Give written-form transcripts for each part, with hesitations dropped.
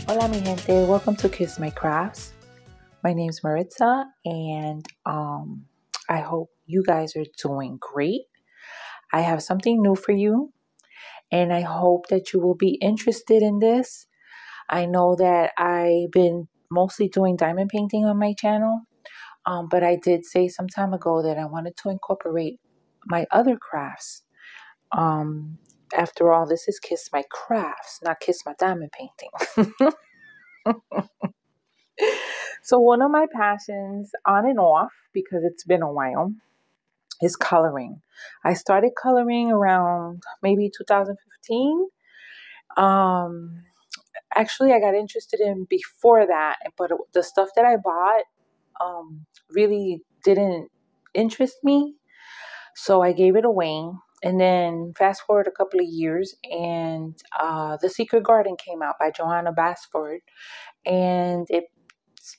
Hola mi gente, welcome to Kiss My Crafts. My name's Maritza and I hope you guys are doing great. I have something new for you and I hope that you will be interested in this. I know that I've been mostly doing diamond painting on my channel, but I did say some time ago that I wanted to incorporate my other crafts. After all, this is Kiss My Crafts, not Kiss My Diamond Painting. So one of my passions on and off, because it's been a while, is coloring. I started coloring around maybe 2015. Um, Actually, I got interested in before that, but the stuff that I bought really didn't interest me. So I gave it away. And then fast forward a couple of years, and The Secret Garden came out by Joanna Basford, and it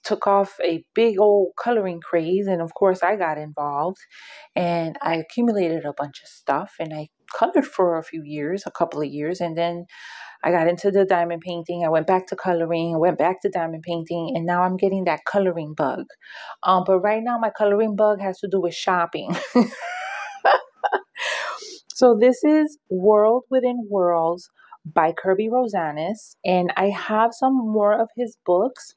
took off a big old coloring craze. And of course, I got involved, and I accumulated a bunch of stuff, and I colored for a couple of years, and then I got into the diamond painting. I went back to coloring. I went back to diamond painting, and now I'm getting that coloring bug. But right now, my coloring bug has to do with shopping. So this is World Within Worlds by Kirby Rosanis, and I have some more of his books.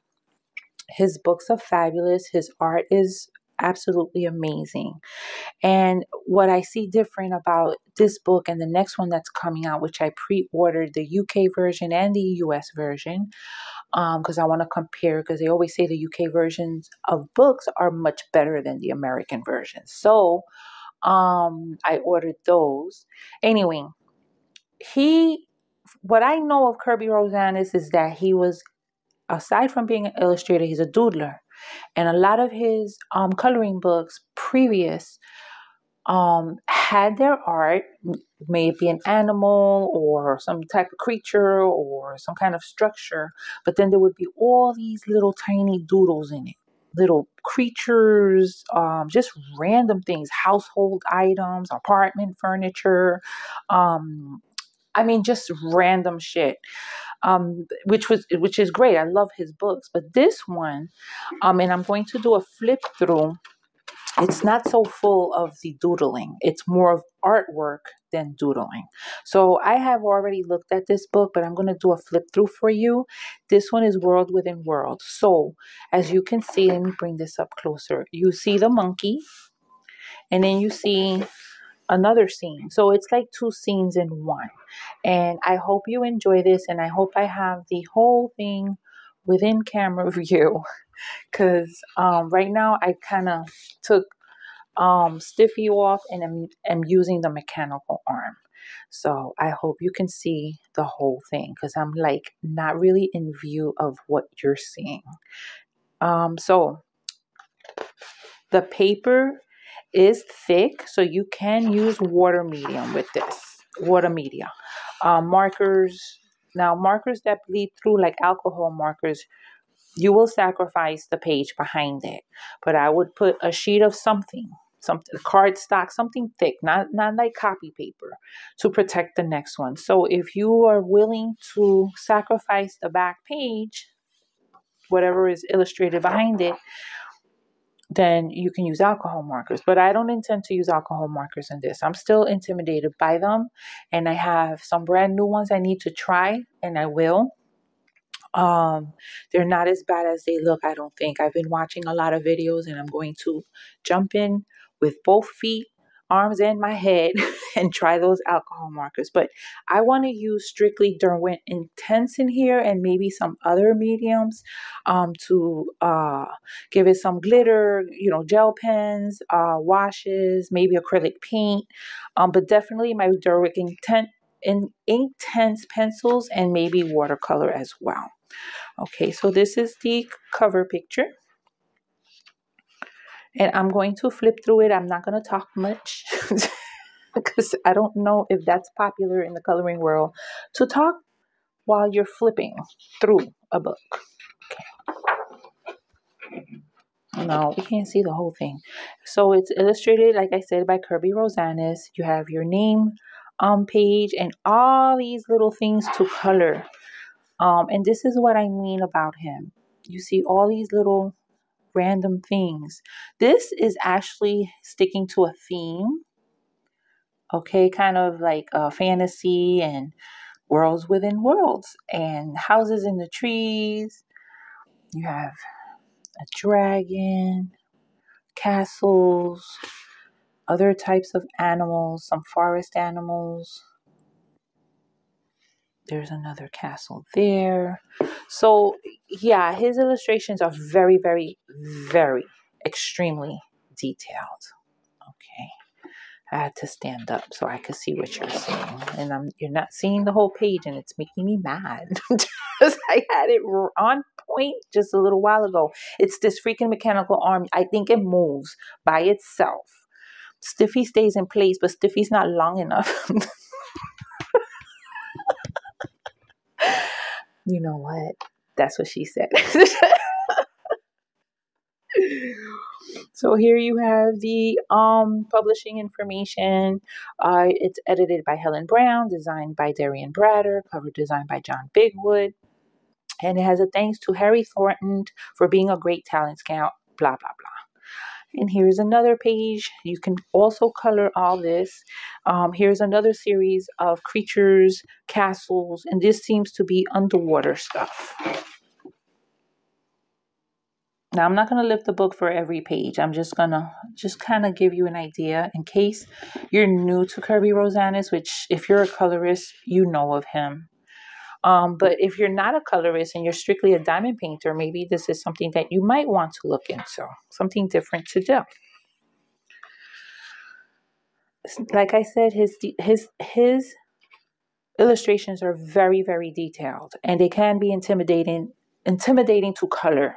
His books are fabulous. His art is absolutely amazing. And what I see different about this book and the next one that's coming out, which I pre-ordered the UK version and the US version, because I want to compare, because they always say the UK versions of books are much better than the American versions. So I ordered those. Anyway, what I know of Kirby Rosanis is that he was, aside from being an illustrator, he's a doodler. And a lot of his coloring books previous had their art, maybe an animal or some type of creature or some kind of structure, but then there would be all these little tiny doodles in it. Little creatures, just random things, household items, apartment furniture, just random shit. Which is great. I love his books, but this one, and I'm going to do a flip through. It's not so full of the doodling. It's more of artwork than doodling. So I have already looked at this book, but I'm going to do a flip through for you. This one is World Within World. So as you can see, let me bring this up closer. You see the monkey, and then you see another scene. So it's like two scenes in one. And I hope you enjoy this, and I hope I have the whole thing within camera view, because right now I kind of took Stiffy off and am using the mechanical arm. So I hope you can see the whole thing, because I'm like not really in view of what you're seeing. So the paper is thick, so you can use water medium with this. Water media. Markers. Now, markers that bleed through, like alcohol markers, you will sacrifice the page behind it. But I would put a sheet of something cardstock, something thick, not like copy paper, to protect the next one. So if you are willing to sacrifice the back page, whatever is illustrated behind it, then you can use alcohol markers. But I don't intend to use alcohol markers in this. I'm still intimidated by them, and I have some brand new ones I need to try, and I will. They're not as bad as they look, I don't think. I've been watching a lot of videos, and I'm going to jump in with both feet, arms, and my head and try those alcohol markers. But I want to use strictly Derwent Intense in here, and maybe some other mediums to give it some glitter, gel pens, washes, maybe acrylic paint, but definitely my Derwent Intense pencils, and maybe watercolor as well. Okay, so this is the cover picture. And I'm going to flip through it. I'm not going to talk much because I don't know if that's popular in the coloring world, to talk while you're flipping through a book. Okay. No, we can't see the whole thing. So it's illustrated, like I said, by Kirby Rosanis. You have your name page and all these little things to color. And this is what I mean about him. You see all these little random things. This is actually sticking to a theme, okay, kind of like fantasy and worlds within worlds and houses in the trees. You have a dragon, castles, other types of animals, some forest animals. There's another castle there. So, yeah, his illustrations are very, very, very extremely detailed. Okay. I had to stand up so I could see what you're seeing. And you're not seeing the whole page, and it's making me mad. Because I had it on point just a little while ago. It's this freaking mechanical arm. I think it moves by itself. Stiffy stays in place, but Stiffy's not long enough. You know what? That's what she said. So here you have the publishing information. It's edited by Helen Brown, designed by Darian Bratter, cover design by John Bigwood, and it has a thanks to Harry Thornton for being a great talent scout, blah, blah, blah. And here's another page. You can also color all this. Here's another series of creatures, castles, and this seems to be underwater stuff. Now, I'm not going to lift the book for every page. I'm just going to kind of give you an idea in case you're new to Kirby Rosanes, which if you're a colorist, you know of him. But if you're not a colorist and you're strictly a diamond painter, maybe this is something that you might want to look into, something different to do. Like I said, his illustrations are very, very detailed, and they can be intimidating to color.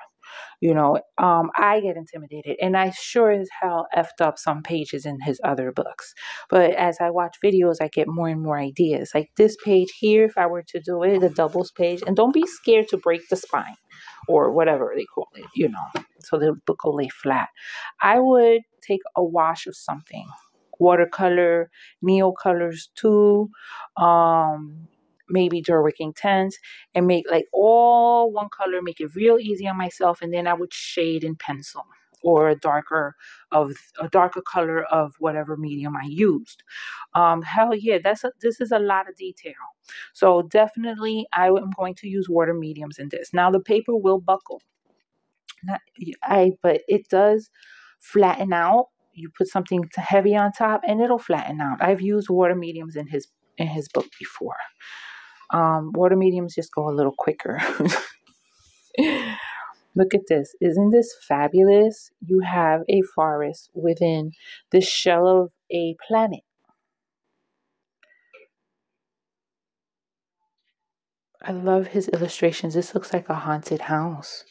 You know, I get intimidated, and I sure as hell effed up some pages in his other books. But as I watch videos, I get more and more ideas. Like this page here, if I were to do it, the doubles page, and don't be scared to break the spine or whatever they call it, you know, so the book will lay flat. I would take a wash of something, watercolor, Neo colors too, maybe Derwick Intense, and make like all one color, make it real easy on myself, and then I would shade in pencil or a darker color of whatever medium I used. Hell yeah, this is a lot of detail. So definitely I am going to use water mediums in this. Now the paper will buckle. But it does flatten out. You put something heavy on top and it'll flatten out. I've used water mediums in his book before. Water mediums just go a little quicker. Look at this. Isn't this fabulous? You have a forest within the shell of a planet. I love his illustrations. This looks like a haunted house.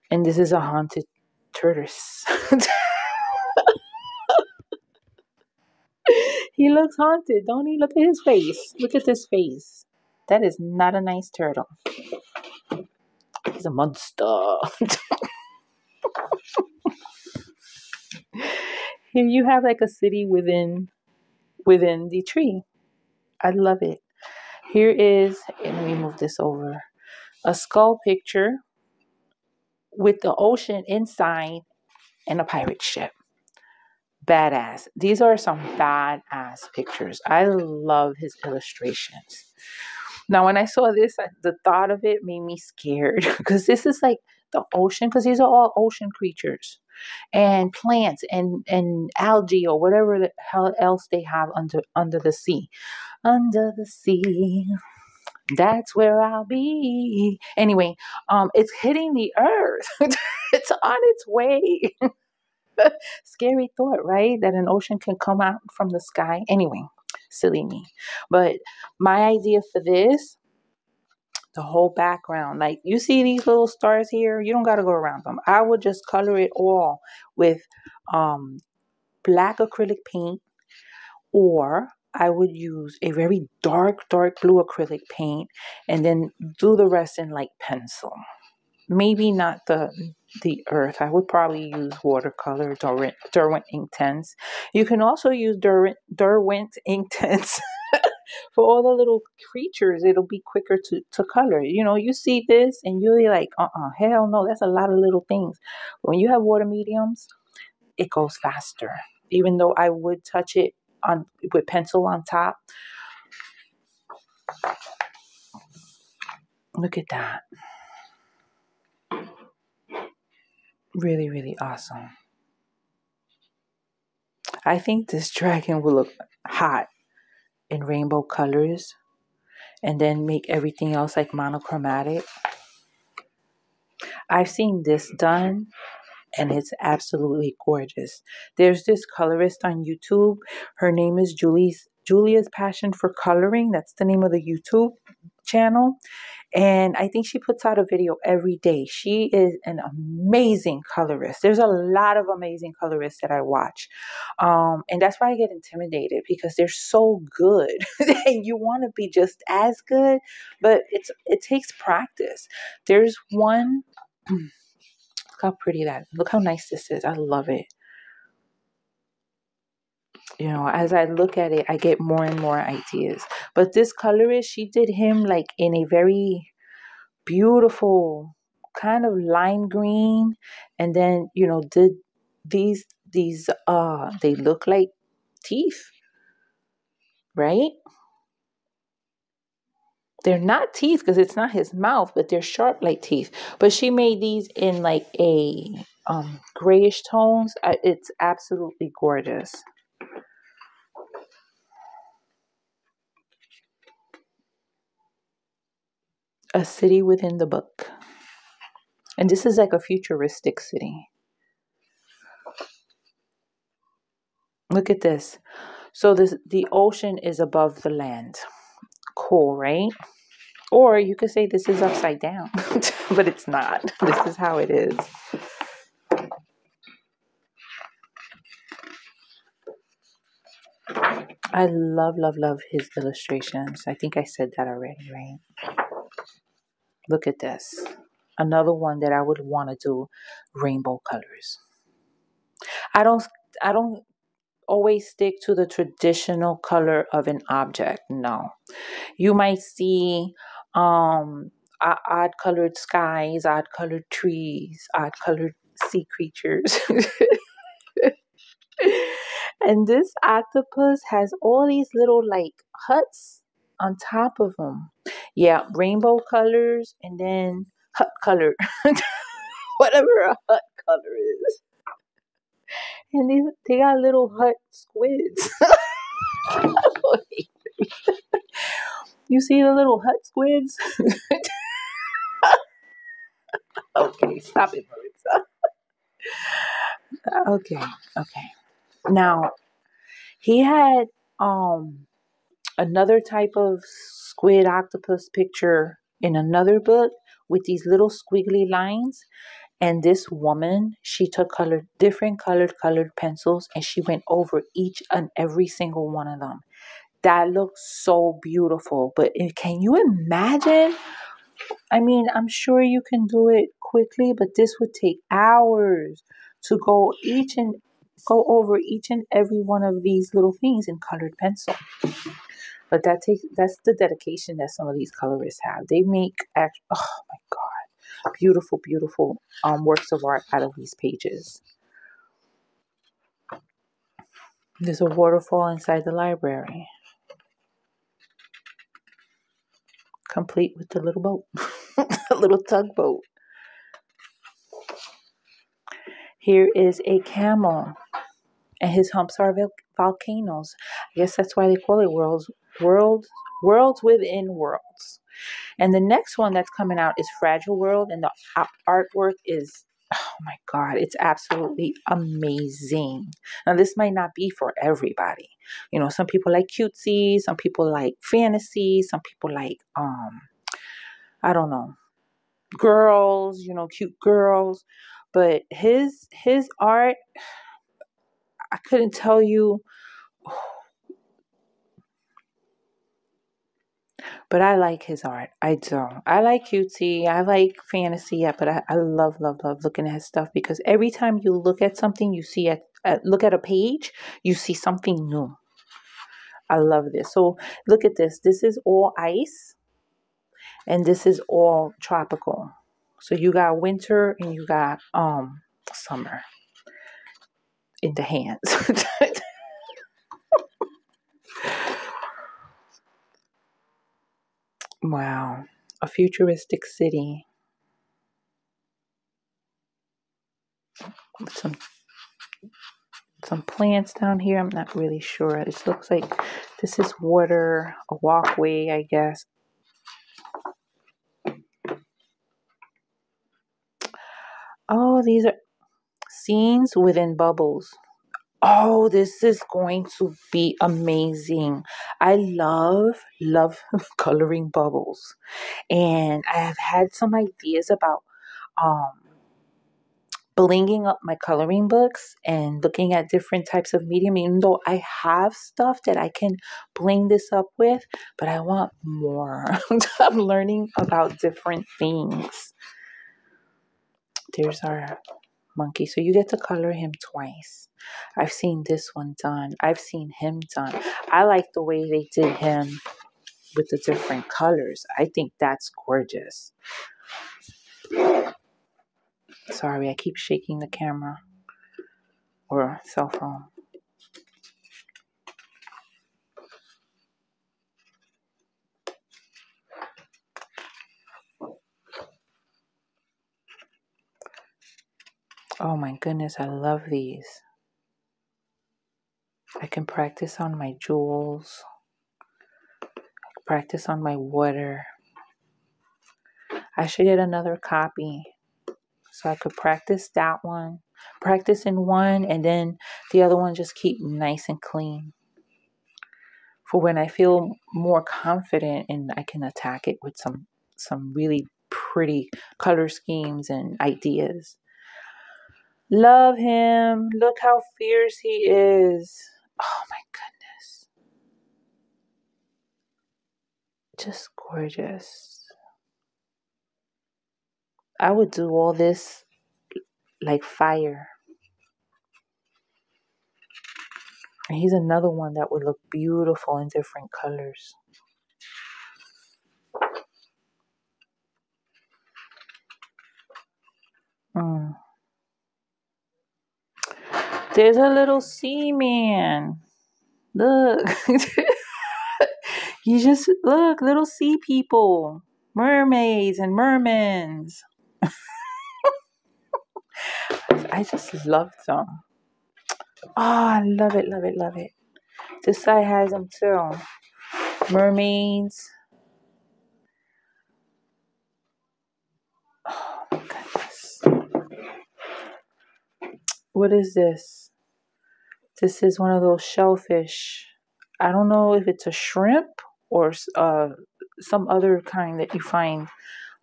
And this is a haunted tortoise. He looks haunted, don't he? Look at his face. Look at this face. That is not a nice turtle. He's a monster. Here you have like a city within the tree. I love it. Here is, and let me move this over, a skull picture with the ocean inside and a pirate ship. Badass. These are some badass pictures. I love his illustrations. Now, when I saw this, the thought of it made me scared because this is like the ocean, because these are all ocean creatures and plants and algae or whatever the hell else they have under the sea. Under the sea, that's where I'll be. Anyway, it's hitting the earth. It's on its way. Scary thought, right? That an ocean can come out from the sky. Anyway, silly me. But my idea for this, the whole background, like you see these little stars here, you don't got to go around them. I would just color it all with black acrylic paint, or I would use a very dark blue acrylic paint and then do the rest in like pencil. Maybe not the earth. I would probably use watercolor, Derwent Inktense. You can also use Derwent Inktense For all the little creatures, it'll be quicker to color. You know, you see this and you're like, hell no, that's a lot of little things. When you have water mediums, it goes faster. Even though I would touch it on with pencil on top. Look at that. Really, really awesome. I think this dragon will look hot in rainbow colors and then make everything else like monochromatic. I've seen this done and it's absolutely gorgeous. There's this colorist on YouTube. Her name is Julia's Passion for Coloring. That's the name of the YouTube channel. And I think she puts out a video every day. She is an amazing colorist. There's a lot of amazing colorists that I watch. And that's why I get intimidated because they're so good. And you want to be just as good, but it takes practice. There's one, look how pretty that, look how nice this is. I love it. You know, as I look at it, I get more and more ideas. But this colorist, she did him like in a very beautiful kind of lime green, and then did these they look like teeth, right? They're not teeth because it's not his mouth, but they're sharp like teeth. But she made these in like a grayish tones. It's absolutely gorgeous. A city within the book. And this is like a futuristic city. Look at this. So the ocean is above the land. Cool, right? Or you could say this is upside down, but it's not. This is how it is. I love, love, love his illustrations. I think I said that already, right? Look at this. Another one that I would want to do rainbow colors. I don't always stick to the traditional color of an object. No. You might see odd colored skies, odd colored trees, odd colored sea creatures. And this octopus has all these little like huts on top of them. Yeah, rainbow colors and then hut color. Whatever a hut color is. And they got little hut squids. You see the little hut squids? Okay, stop it, Marissa. Okay. Now, he had another type of squid octopus picture in another book with these little squiggly lines. And this woman, she took different colored pencils and she went over each and every single one of them. That looks so beautiful. But can you imagine? I mean, I'm sure you can do it quickly, but this would take hours to go over each and every one of these little things in colored pencil. But that's the dedication that some of these colorists have. They make oh my God, beautiful, beautiful works of art out of these pages. There's a waterfall inside the library, complete with the little boat, a little tugboat. Here is a camel, and his humps are volcanoes. I guess that's why they call it worlds within worlds. And the next one that's coming out is Fragile World, and the artwork is, oh my God, it's absolutely amazing. Now, this might not be for everybody. You know, some people like cutesy, some people like fantasy, some people like, I don't know, girls, cute girls. But his art, I couldn't tell you. But I like his art. I do. I like cutesy. I like fantasy. Yeah, but I love, love, love looking at his stuff because every time you look at something, you see look at a page, you see something new. I love this. So look at this. This is all ice and this is all tropical. So you got winter and you got summer in the hands. Wow. A futuristic city. Some plants down here. I'm not really sure. It looks like this is water, a walkway, I guess. Oh, these are scenes within bubbles. Oh, this is going to be amazing. I love coloring bubbles. And I have had some ideas about um blinging up my coloring books and looking at different types of medium, even though I have stuff that I can bling this up with, but I want more. I'm learning about different things. There's our monkey. So you get to color him twice. I've seen this one done. I've seen him done. I like the way they did him with the different colors. I think that's gorgeous. Sorry, I keep shaking the camera or cell phone. Oh my goodness, I love these. I can practice on my jewels, practice on my water. I should get another copy so I could practice that one, practice in one, and then the other one just keep nice and clean. For when I feel more confident and I can attack it with some really pretty color schemes and ideas. Love him. Look how fierce he is. Oh my goodness. Just gorgeous. I would do all this like fire. And he's another one that would look beautiful in different colors. Mm. There's a little sea man. Look. You just look, little sea people. Mermaids and mermans. I just love them. Oh, I love it, love it, love it. This side has them too. Mermaids. Oh my goodness. What is this? This is one of those shellfish. I don't know if it's a shrimp or some other kind that you find.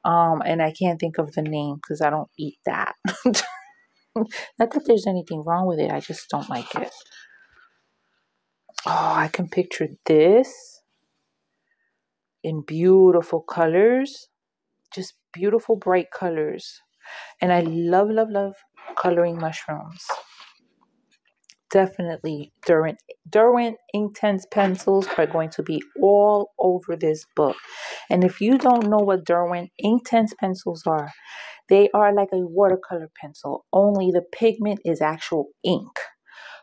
And I can't think of the name because I don't eat that. Not that there's anything wrong with it. I just don't like it. Oh, I can picture this in beautiful colors. Just beautiful, bright colors. And I love, love, love coloring mushrooms. Definitely Derwent Inktense pencils are going to be all over this book. And if you don't know what Derwent Inktense pencils are, they are like a watercolor pencil, only the pigment is actual ink.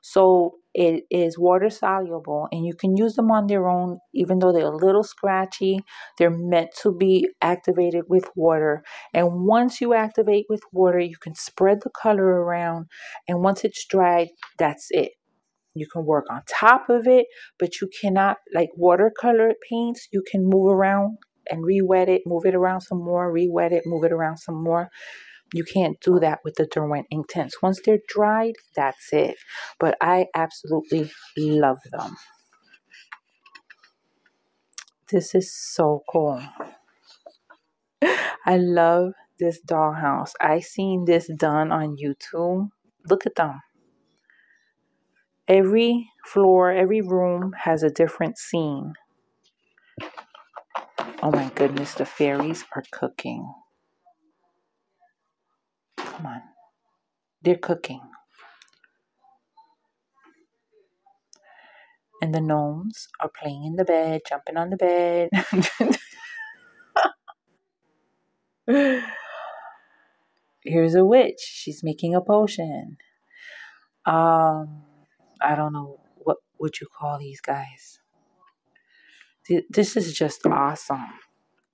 So it is water soluble and you can use them on their own, even though they're a little scratchy. They're meant to be activated with water. And once you activate with water, you can spread the color around. And once it's dried, that's it. You can work on top of it, but you cannot, like watercolor paints, you can move around and re-wet it, move it around some more, re-wet it, move it around some more. You can't do that with the Derwent Inktense. Once they're dried, that's it. But I absolutely love them. This is so cool. I love this dollhouse. I seen this done on YouTube. Look at them. Every floor, every room has a different scene. Oh my goodness, the fairies are cooking. Come on. They're cooking. And the gnomes are playing in the bed, jumping on the bed. Here's a witch. She's making a potion. Um, I don't know what would you call these guys. This is just awesome.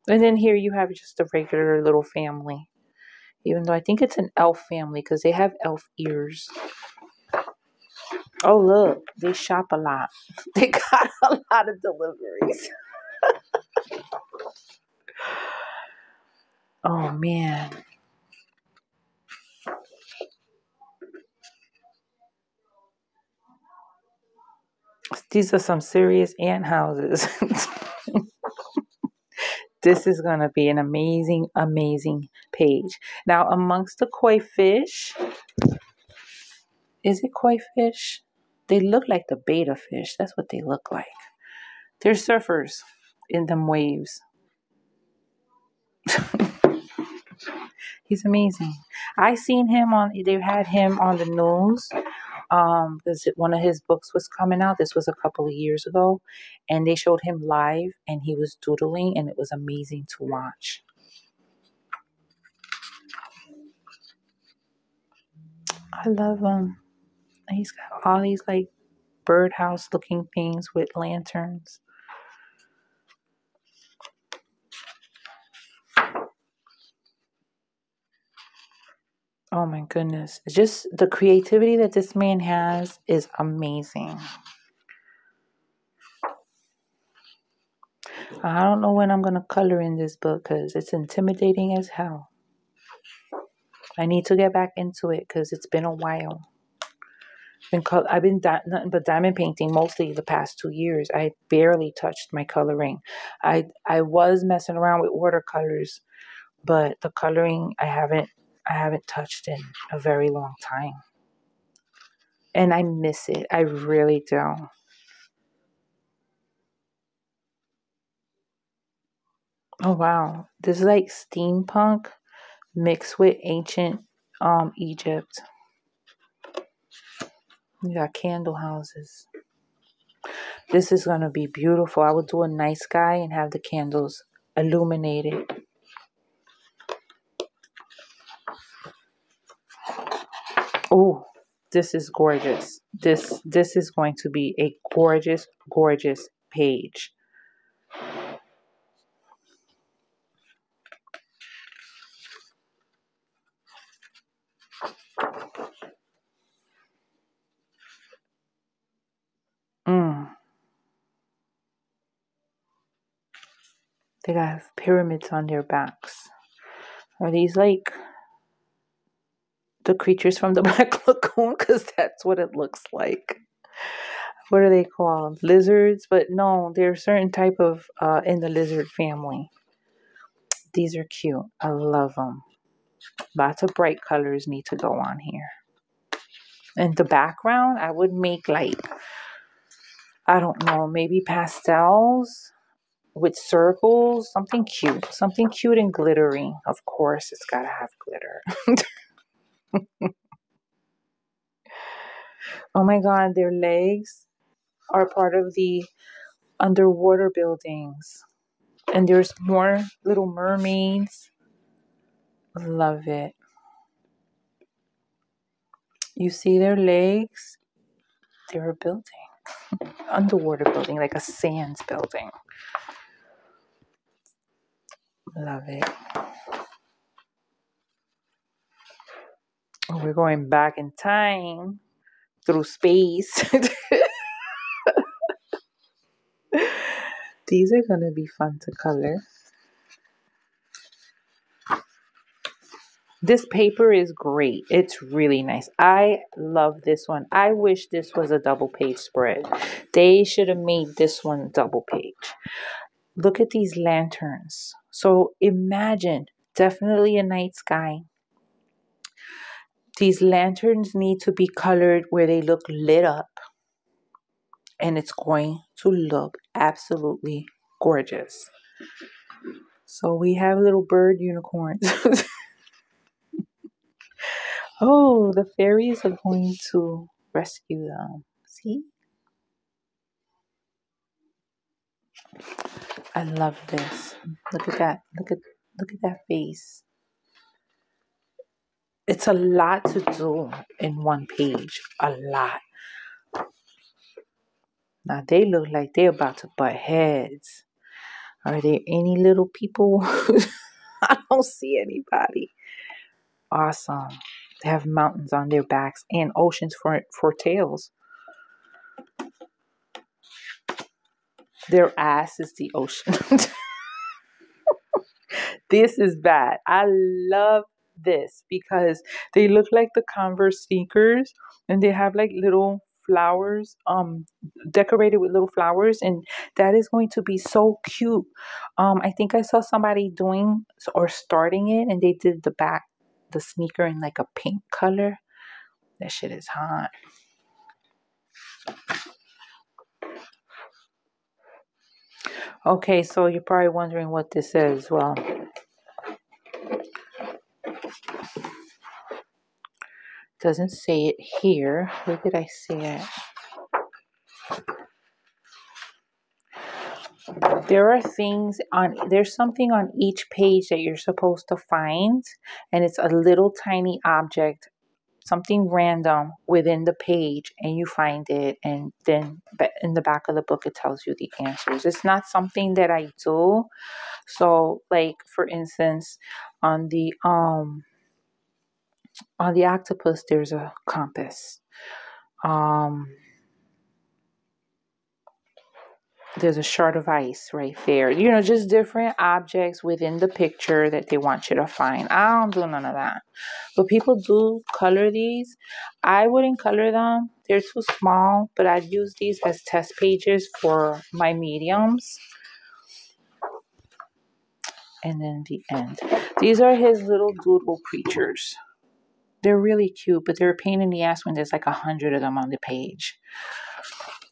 And then here you have just a regular little family. Even though I think it's an elf family because they have elf ears. Oh, look, they shop a lot. They got a lot of deliveries. Oh, man. These are some serious ant houses. This is going to be an amazing, amazing page. Now, amongst the koi fish, is it koi fish? They look like the betta fish. That's what they look like. They're surfers in them waves. He's amazing. I seen him on. They had him on the news. Because one of his books was coming out. This was a couple of years ago, and they showed him live, and he was doodling, and it was amazing to watch. I love him. He's got all these like birdhouse looking things with lanterns. Oh my goodness. Just the creativity that this man has is amazing. I don't know when I'm going to color in this book because it's intimidating as hell. I need to get back into it because it's been a while. I've been nothing but diamond painting mostly the past 2 years. I barely touched my coloring. I was messing around with watercolors, but the coloring I haven't touched in a very long time. And I miss it. I really do. Oh wow. This is like steampunk mixed with ancient Egypt. You got candle houses. This is gonna be beautiful. I would do a night sky and have the candles illuminated. Oh, this is gorgeous. This is going to be a gorgeous, gorgeous page. Mm. They got pyramids on their backs. Are these like the creatures from the Black Lagoon? Because that's what it looks like. What are they called? Lizards? But no, they're a certain type of in the lizard family. These are cute. I love them. Lots of bright colors need to go on here. And the background, I would make like, I don't know, maybe pastels with circles, something cute and glittery. Of course, it's gotta have glitter. Oh my God, their legs are part of the underwater buildings. And there's more little mermaids. Love it. You see their legs? They're a building. Underwater building, like a sands building. Love it. Oh, we're going back in time through space. These are going to be fun to color. This paper is great. It's really nice. I love this one. I wish this was a double page spread. They should have made this one double page. Look at these lanterns. So imagine, definitely a night sky. These lanterns need to be colored where they look lit up. And it's going to look absolutely gorgeous. So we have little bird unicorns. Oh, the fairies are going to rescue them. See? I love this. Look at that. Look at that face. It's a lot to do in one page. A lot. Now they look like they're about to butt heads. Are there any little people? I don't see anybody. Awesome. They have mountains on their backs and oceans for tails. Their ass is the ocean. This is bad. I love this because they look like the Converse sneakers and they have like little flowers decorated with little flowers, and that is going to be so cute. I think I saw somebody doing or starting it, and they did the sneaker in like a pink color. That shit is hot. Okay, so you're probably wondering what this is. Well, doesn't say it here. Where did I see it? There's something on each page that you're supposed to find, and it's a little tiny object, something random within the page, and you find it, and then in the back of the book it tells you the answers. It's not something that I do. So like for instance, on the octopus there's a compass. There's a shard of ice right there. Just different objects within the picture that they want you to find. I don't do none of that. But people do color these. I wouldn't color them. They're too small, but I'd use these as test pages for my mediums. And then the end. These are his little doodle creatures. They're really cute, but they're a pain in the ass when there's like 100 of them on the page.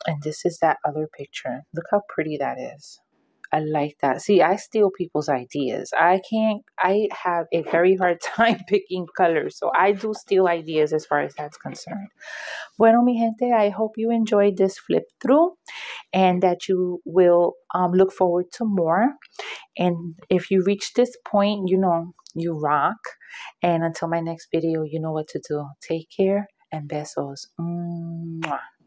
And this is that other picture. Look how pretty that is. I like that. See, I steal people's ideas. I have a very hard time picking colors. So I do steal ideas as far as that's concerned. Bueno, mi gente, I hope you enjoyed this flip through and that you will look forward to more. And if you reach this point, you rock. And until my next video, you know what to do. Take care and besos. Mwah.